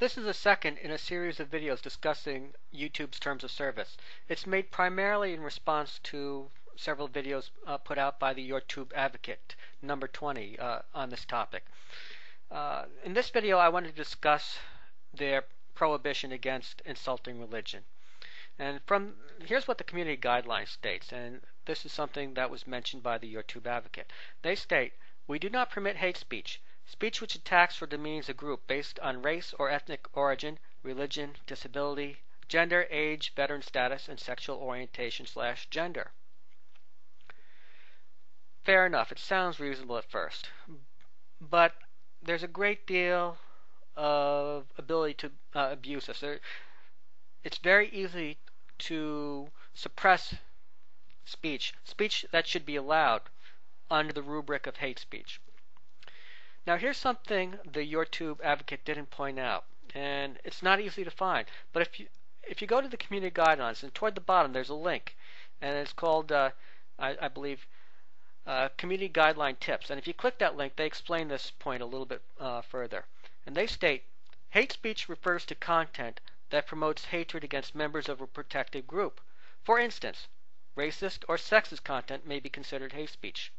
This is the second in a series of videos discussing YouTube's terms of service. It's made primarily in response to several videos put out by the YourTubeAdvocate, number 20, on this topic. In this video, I want to discuss their prohibition against insulting religion. And here's what the community guideline states, and this is something that was mentioned by the YourTubeAdvocate. They state, "We do not permit hate speech. Speech which attacks or demeans a group based on race or ethnic origin, religion, disability, gender, age, veteran status, and sexual orientation/gender." Fair enough. It sounds reasonable at first. But there's a great deal of ability to abuse this. It's very easy to suppress speech that should be allowed under the rubric of hate speech. Now here's something the YourTubeAdvocate didn't point out, and it's not easy to find. But if you go to the community guidelines, and toward the bottom there's a link, and it's called, I believe, Community Guideline Tips. And if you click that link, they explain this point a little bit further. And they state, hate speech refers to content that promotes hatred against members of a protected group. For instance, racist or sexist content may be considered hate speech.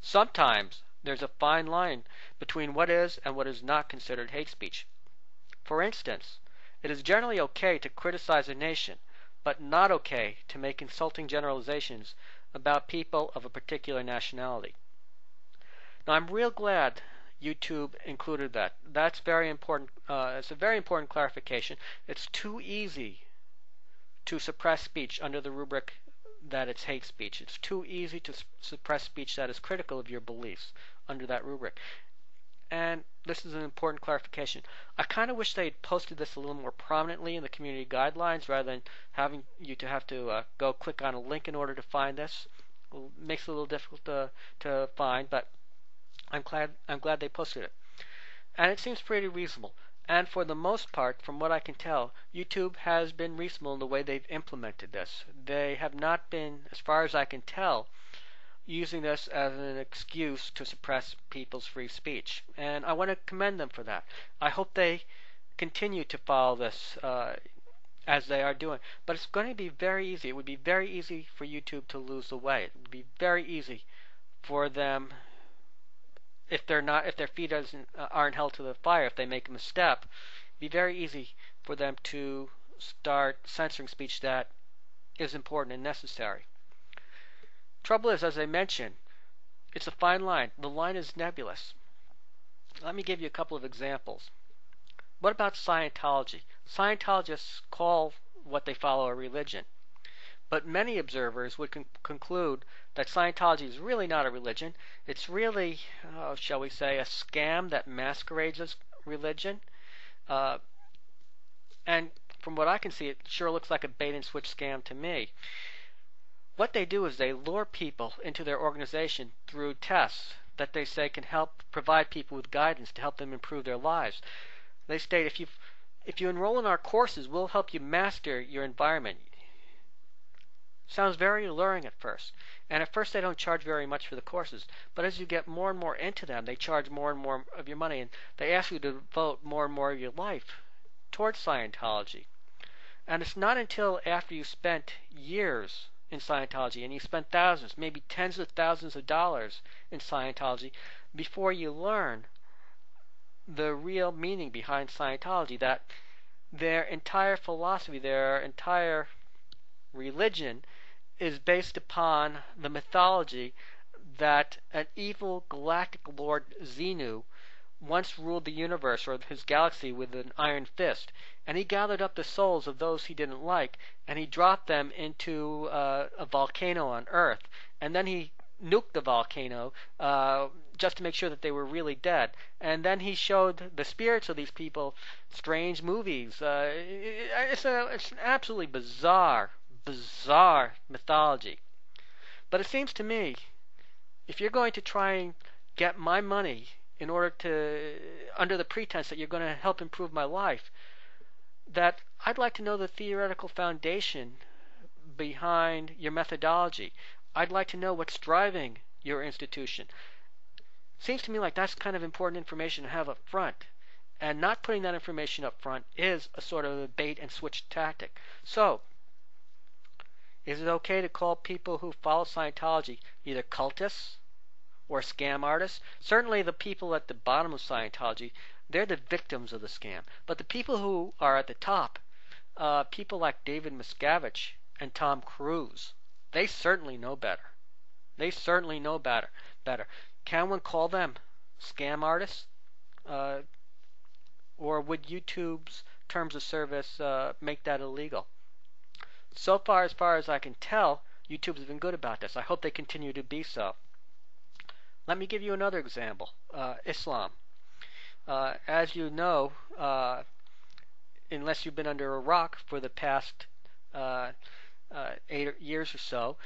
Sometimes there's a fine line between what is and what is not considered hate speech. For instance, it is generally okay to criticize a nation, but not okay to make insulting generalizations about people of a particular nationality. Now, I'm real glad YouTube included that. That's very important. It's a very important clarification. It's too easy to suppress speech under the rubric that it's hate speech. It's too easy to suppress speech that is critical of your beliefs under that rubric. And this is an important clarification. I kind of wish they had posted this a little more prominently in the community guidelines rather than having you to have to go click on a link in order to find this. It makes it a little difficult to find, but I'm glad they posted it. And it seems pretty reasonable. And for the most part, from what I can tell, YouTube has been reasonable in the way they've implemented this. They have not been, as far as I can tell, using this as an excuse to suppress people's free speech. And I want to commend them for that. I hope they continue to follow this as they are doing. But it's going to be very easy. It would be very easy for YouTube to lose the way. It would be very easy for them, if their feet aren't held to the fire, if they make a misstep, it'd be very easy for them to start censoring speech that is important and necessary. Trouble is, as I mentioned, it's a fine line. The line is nebulous. Let me give you a couple of examples. What about Scientology? Scientologists call what they follow a religion. But many observers would conclude that Scientology is really not a religion. It's really, shall we say, a scam that masquerades as religion. And from what I can see, it sure looks like a bait-and-switch scam to me. What they do is they lure people into their organization through tests that they say can help provide people with guidance to help them improve their lives. They state, if you enroll in our courses, we'll help you master your environment. Sounds very alluring at first. And at first they don't charge very much for the courses. But as you get more and more into them, they charge more and more of your money. And they ask you to devote more and more of your life towards Scientology. And it's not until after you spent years in Scientology, and you spent thousands, maybe tens of thousands of dollars in Scientology, before you learn the real meaning behind Scientology, that their entire philosophy, their entire religion is based upon the mythology that an evil galactic lord Xenu once ruled the universe or his galaxy with an iron fist, and he gathered up the souls of those he didn't like, and he dropped them into a volcano on Earth, and then he nuked the volcano just to make sure that they were really dead. And then he showed the spirits of these people strange movies. It's an absolutely bizarre mythology. But it seems to me, if you're going to try and get my money in order to, under the pretense that you're going to help improve my life, that I'd like to know the theoretical foundation behind your methodology. I'd like to know what's driving your institution. Seems to me like that's kind of important information to have up front. And not putting that information up front is a sort of a bait and switch tactic. So, is it okay to call people who follow Scientology either cultists or scam artists? Certainly the people at the bottom of Scientology, they're the victims of the scam. But the people who are at the top, people like David Miscavige and Tom Cruise, they certainly know better. They certainly know better. Can one call them scam artists? Or would YouTube's terms of service make that illegal? So far as I can tell, YouTube has been good about this. I hope they continue to be so. Let me give you another example. Islam. As you know, unless you've been under a rock for the past 8 years or so,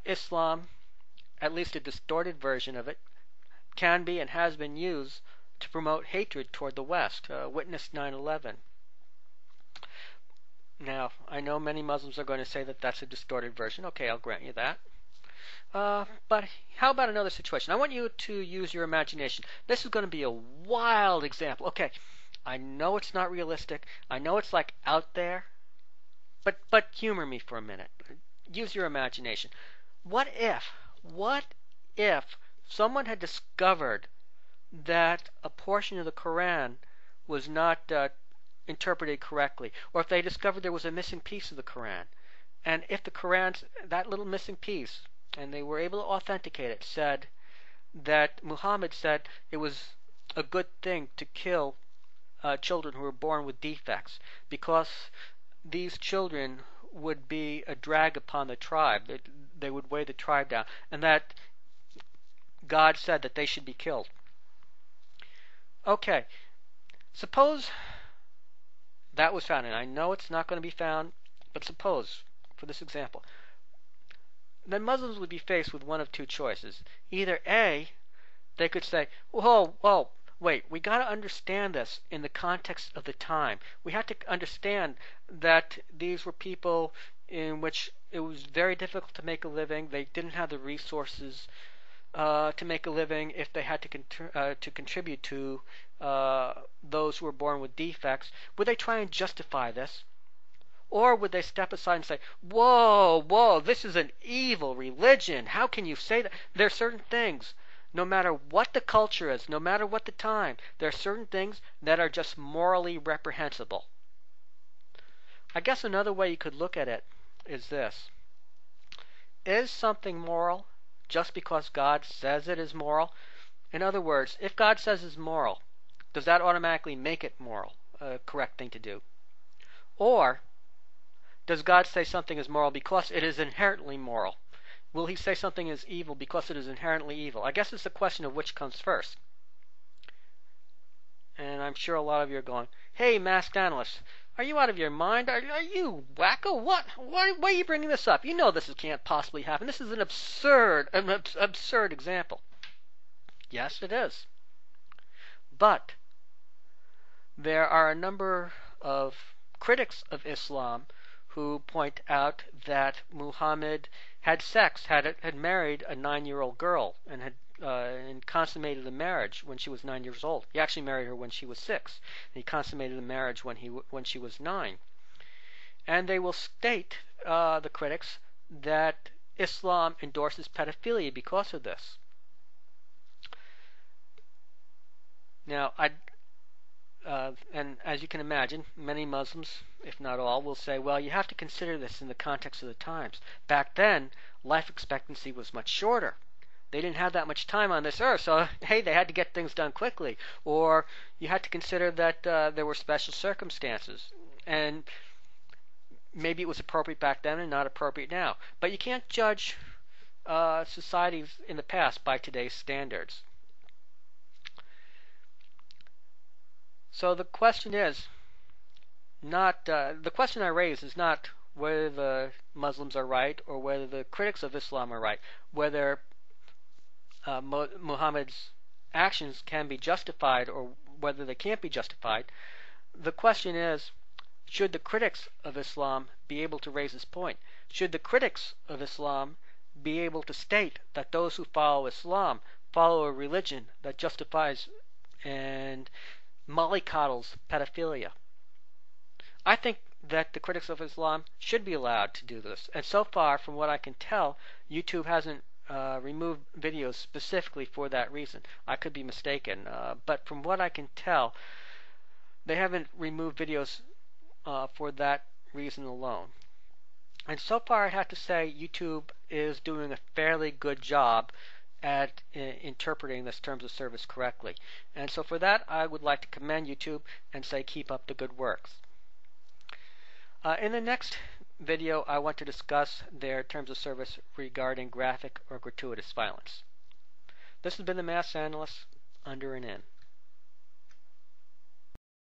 Islam, at least a distorted version of it, can be and has been used to promote hatred toward the West. Witness 9/11. Now, I know many Muslims are going to say that that's a distorted version. Okay, I'll grant you that. But how about another situation? I want you to use your imagination. This is going to be a wild example. Okay, I know it's not realistic. I know it's like out there. But humor me for a minute. Use your imagination. What if someone had discovered that a portion of the Quran was not interpreted correctly, or if they discovered there was a missing piece of the Quran, and if the Quran's that little missing piece, and they were able to authenticate it, said that Muhammad said it was a good thing to kill children who were born with defects because these children would be a drag upon the tribe. They would weigh the tribe down, and that God said that they should be killed. Okay, suppose that was found, and I know it's not going to be found, but suppose, for this example, then Muslims would be faced with one of two choices. Either A, they could say, whoa, wait, we got to understand this in the context of the time. We have to understand that these were people in which it was very difficult to make a living. They didn't have the resources to make a living if they had to contribute to those who were born with defects. Would they try and justify this? Or would they step aside and say, whoa, this is an evil religion. How can you say that? There are certain things, no matter what the culture is, no matter what the time, there are certain things that are just morally reprehensible. I guess another way you could look at it is this. Is something moral just because God says it is moral? In other words, if God says it's moral, does that automatically make it moral, a correct thing to do? Or does God say something is moral because it is inherently moral? Will he say something is evil because it is inherently evil? I guess it's a question of which comes first. And I'm sure a lot of you are going, hey, masked analyst, are you out of your mind? Are you wacko? Why are you bringing this up? You know this can't possibly happen. This is an absurd example. Yes, it is. But there are a number of critics of Islam who point out that Muhammad had sex, had married a 9-year-old girl, and had and consummated the marriage when she was 9 years old. He actually married her when she was 6. And he consummated the marriage when she was 9. And they will state, the critics, that Islam endorses pedophilia because of this. Now, and as you can imagine, many Muslims, if not all, will say, well, you have to consider this in the context of the times. Back then, life expectancy was much shorter. They didn't have that much time on this earth, so, hey, they had to get things done quickly. Or you had to consider that there were special circumstances, and maybe it was appropriate back then and not appropriate now. But you can't judge societies in the past by today's standards. So the question is not the question I raise is not whether the Muslims are right or whether the critics of Islam are right, whether Muhammad's actions can be justified or whether they can't be justified. The question is, should the critics of Islam be able to raise this point? Should the critics of Islam be able to state that those who follow Islam follow a religion that justifies and mollycoddles pedophilia. I think that the critics of Islam should be allowed to do this. And so far, from what I can tell, YouTube hasn't removed videos specifically for that reason. I could be mistaken, but from what I can tell, they haven't removed videos for that reason alone. And so far, I have to say YouTube is doing a fairly good job at interpreting this terms of service correctly. And so for that, I would like to commend YouTube and say keep up the good works. In the next video, I want to discuss their terms of service regarding graphic or gratuitous violence. This has been the Mass Analyst, under and in.